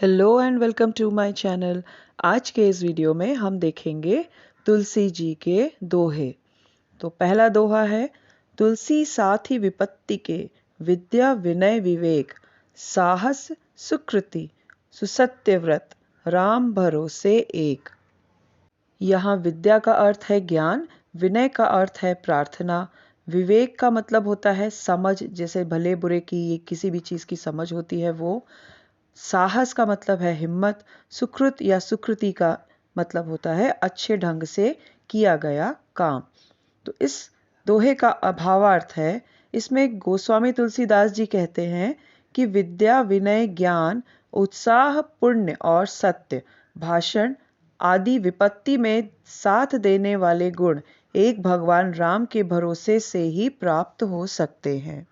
Hello and welcome to my channel. आज के इस वीडियो में हम देखेंगे तुलसी जी के दोहे। तो पहला दोहा है, तुलसी साथी विपत्ति के, विद्या विनय विवेक, साहस सुकृति, सुसत्य व्रत, राम भरोसे एक। यहाँ विद्या का अर्थ है ज्ञान, विनय का अर्थ है प्रार्थना, विवेक का मतलब होता है समझ, जैसे भले बुरे की किसी भी चीज़ की समझ होती है वो। साहस का मतलब है हिम्मत, सुकृत या सुकृति का मतलब होता है अच्छे ढंग से किया गया काम। तो इस दोहे का भावार्थ है, इसमें गोस्वामी तुलसीदास जी कहते हैं कि विद्या विनय ज्ञान उत्साह पुण्य और सत्य भाषण आदि विपत्ति में साथ देने वाले गुण एक भगवान राम के भरोसे से ही प्राप्त हो सकते हैं।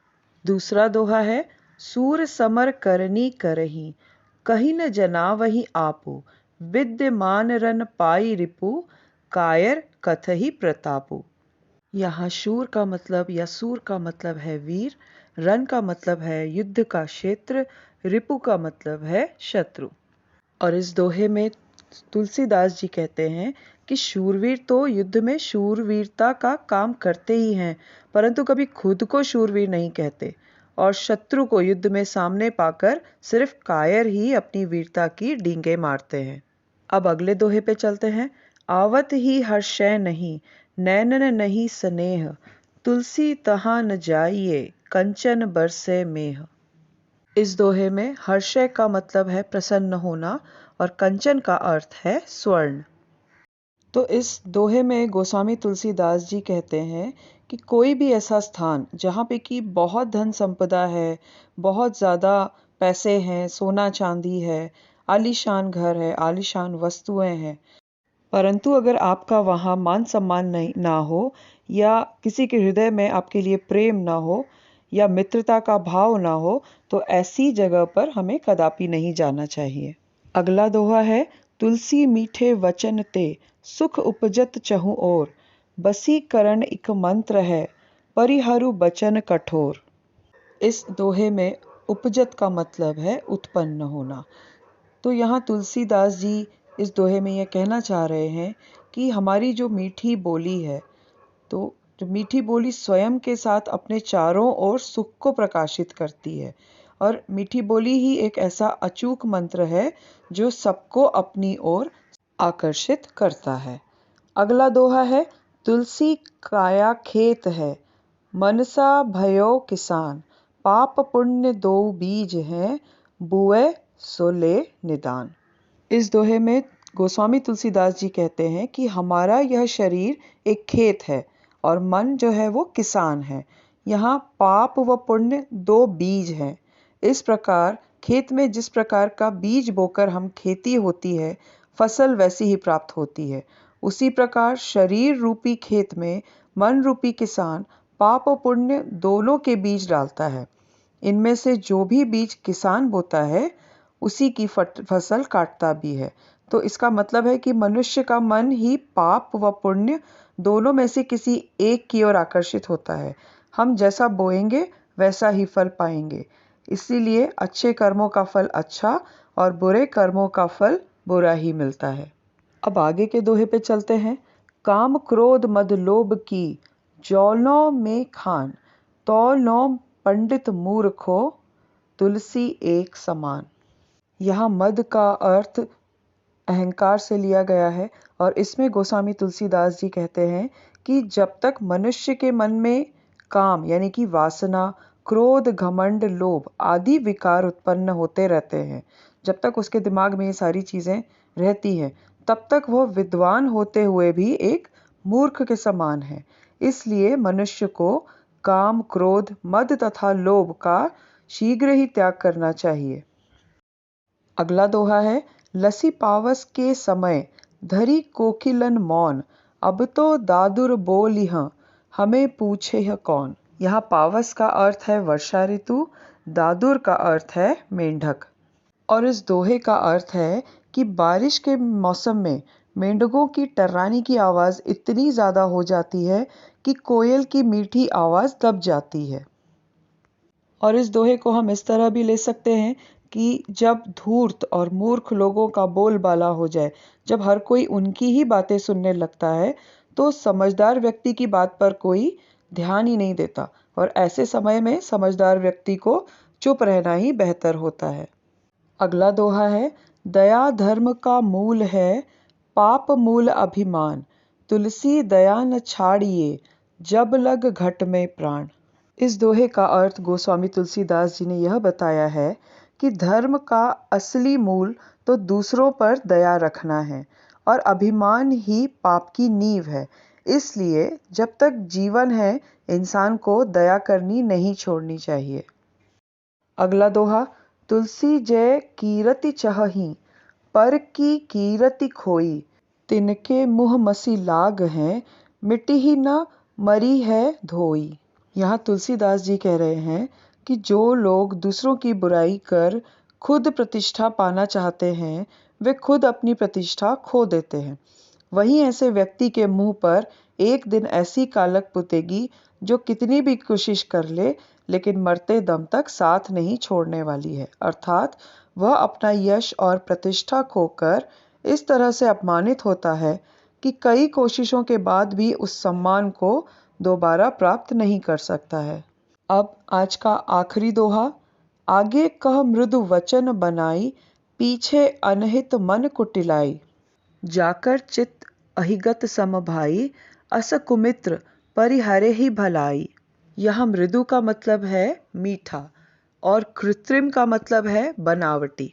दूसरा दोहा है, सूर समर करनी करही, कही न जनावही आपू, विद्यमान रन पाई रिपु, कायर कथहि प्रतापु। यहाँ शूर का मतलब या सूर का मतलब है वीर, रन का मतलब है युद्ध का क्षेत्र, रिपु का मतलब है शत्रु। और इस दोहे में तुलसीदास जी कहते हैं कि शूरवीर तो युद्ध में शूरवीरता का काम करते ही हैं, परंतु कभी खुद को शूरवीर नहीं कहते, और शत्रु को युद्ध में सामने पाकर सिर्फ कायर ही अपनी वीरता की डींगे मारते हैं। अब अगले दोहे पे चलते हैं। आवत ही हर्षै नहीं, नैनन नहीं स्नेह, तुलसी तहाँ न जाइए, कंचन बरसे मेह। इस दोहे में हर्षय का मतलब है प्रसन्न होना और कंचन का अर्थ है स्वर्ण। तो इस दोहे में गोस्वामी तुलसीदास जी कहते हैं कि कोई भी ऐसा स्थान जहाँ पे कि बहुत धन संपदा है, बहुत ज़्यादा पैसे हैं, सोना चांदी है, आलीशान घर है, आलीशान वस्तुएं हैं, परंतु अगर आपका वहाँ मान सम्मान नहीं ना हो, या किसी के हृदय में आपके लिए प्रेम ना हो, या मित्रता का भाव ना हो, तो ऐसी जगह पर हमें कदापि नहीं जाना चाहिए। अगला दोहा है, तुलसी मीठे वचन ते, सुख उपजत चहु ओर, बसी करण इक मंत्र है, परिहरु बचन कठोर। इस दोहे में उपजत का मतलब है उत्पन्न होना। तो यहाँ तुलसीदास जी इस दोहे में यह कहना चाह रहे हैं कि हमारी जो मीठी बोली है, तो जो मीठी बोली स्वयं के साथ अपने चारों ओर सुख को प्रकाशित करती है, और मीठी बोली ही एक ऐसा अचूक मंत्र है जो सबको अपनी ओर आकर्षित करता है। अगला दोहा है, तुलसी काया खेत है, मनसा भयो किसान, पाप पुण्य दो बीज हैं, बुए सो ले निदान। इस दोहे में गोस्वामी तुलसीदास जी कहते हैं कि हमारा यह शरीर एक खेत है और मन जो है वो किसान है। यहाँ पाप व पुण्य दो बीज हैं। इस प्रकार खेत में जिस प्रकार का बीज बोकर हम खेती होती है, फसल वैसी ही प्राप्त होती है, उसी प्रकार शरीर रूपी खेत में मन रूपी किसान पाप और पुण्य दोनों के बीज डालता है। इनमें से जो भी बीज किसान बोता है उसी की फसल काटता भी है। तो इसका मतलब है कि मनुष्य का मन ही पाप व पुण्य दोनों में से किसी एक की ओर आकर्षित होता है। हम जैसा बोएंगे वैसा ही फल पाएंगे। इसीलिए अच्छे कर्मों का फल अच्छा और बुरे कर्मों का फल बुरा ही मिलता है। अब आगे के दोहे पे चलते हैं। काम क्रोध मद लोभ की, जौलों में खान, तौलों पंडित मूर्खो, तुलसी एक समान। यहाँ मद का अर्थ अहंकार से लिया गया है, और इसमें गोस्वामी तुलसीदास जी कहते हैं कि जब तक मनुष्य के मन में काम यानी कि वासना, क्रोध, घमंड, लोभ आदि विकार उत्पन्न होते रहते हैं, जब तक उसके दिमाग में ये सारी चीज़ें रहती हैं, तब तक वह विद्वान होते हुए भी एक मूर्ख के समान है। इसलिए मनुष्य को काम, क्रोध, मद तथा लोभ का शीघ्र ही त्याग करना चाहिए। अगला दोहा है, लसी पावस के समय, धरी कोकिलन मौन, अब तो दादुर बोलिह, हमें पूछे है कौन। यहाँ पावस का अर्थ है वर्षा ऋतु, दादुर का अर्थ है मेंढक। और इस दोहे का अर्थ है कि बारिश के मौसम में मेंढकों की टर्रानी की आवाज़ इतनी ज़्यादा हो जाती है कि कोयल की मीठी आवाज़ दब जाती है। और इस दोहे को हम इस तरह भी ले सकते हैं कि जब धूर्त और मूर्ख लोगों का बोलबाला हो जाए, जब हर कोई उनकी ही बातें सुनने लगता है, तो समझदार व्यक्ति की बात पर कोई ध्यान ही नहीं देता और ऐसे समय में समझदार व्यक्ति को चुप रहना ही बेहतर होता है। अगला दोहा है, दया धर्म का मूल है, पाप मूल अभिमान। तुलसी दया न छाड़िए, जब लग घट में प्राण। इस दोहे का अर्थ गोस्वामी तुलसीदास जी ने यह बताया है कि धर्म का असली मूल तो दूसरों पर दया रखना है और अभिमान ही पाप की नींव है। इसलिए जब तक जीवन है, इंसान को दया करनी नहीं छोड़नी चाहिए। अगला दोहा, तुलसी जय कीरति चहही, पर की कीरति खोई। तिनके मुँह मसी लाग हैं, मिटी ही न मरी है धोई। यहाँ तुलसीदास जी कह रहे हैं कि जो लोग दूसरों की बुराई कर खुद प्रतिष्ठा पाना चाहते हैं, वे खुद अपनी प्रतिष्ठा खो देते हैं। वहीं ऐसे व्यक्ति के मुंह पर एक दिन ऐसी कालक पुतेगी जो कितनी भी कोशिश कर ले, लेकिन मरते दम तक साथ नहीं छोड़ने वाली है। अर्थात वह अपना यश और प्रतिष्ठा खोकर इस तरह से अपमानित होता है कि कई कोशिशों के बाद भी उस सम्मान को दोबारा प्राप्त नहीं कर सकता है। अब आज का आखिरी दोहा, आगे कह मृदु वचन बनाई, पीछे अनहित मन कुटिलाई। जाकर चित अहिगत सम भाई, अस कुमित्र परिहरे ही भलाई। यह मृदु का मतलब है मीठा और कृत्रिम का मतलब है बनावटी।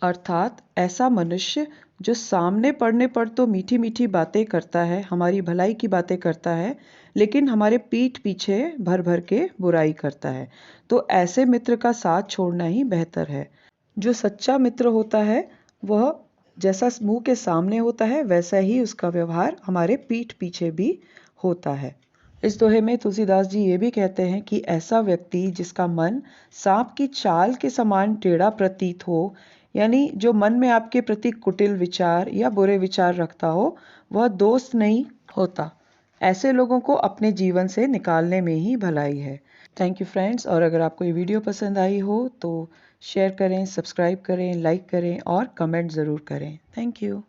अर्थात ऐसा मनुष्य जो सामने पड़ने पर तो मीठी मीठी बातें करता है, हमारी भलाई की बातें करता है, लेकिन हमारे पीठ पीछे भर भर के बुराई करता है, तो ऐसे मित्र का साथ छोड़ना ही बेहतर है। जो सच्चा मित्र होता है वह जैसा मुंह के सामने होता है वैसा ही उसका व्यवहार हमारे पीठ पीछे भी होता है। इस दोहे में तुलसीदास जी ये भी कहते हैं कि ऐसा व्यक्ति जिसका मन सांप की चाल के समान टेढ़ा प्रतीत हो, यानी जो मन में आपके प्रति कुटिल विचार या बुरे विचार रखता हो, वह दोस्त नहीं होता। ऐसे लोगों को अपने जीवन से निकालने में ही भलाई है। थैंक यू फ्रेंड्स, और अगर आपको ये वीडियो पसंद आई हो तो शेयर करें, सब्सक्राइब करें, लाइक करें और कमेंट ज़रूर करें। Thank you.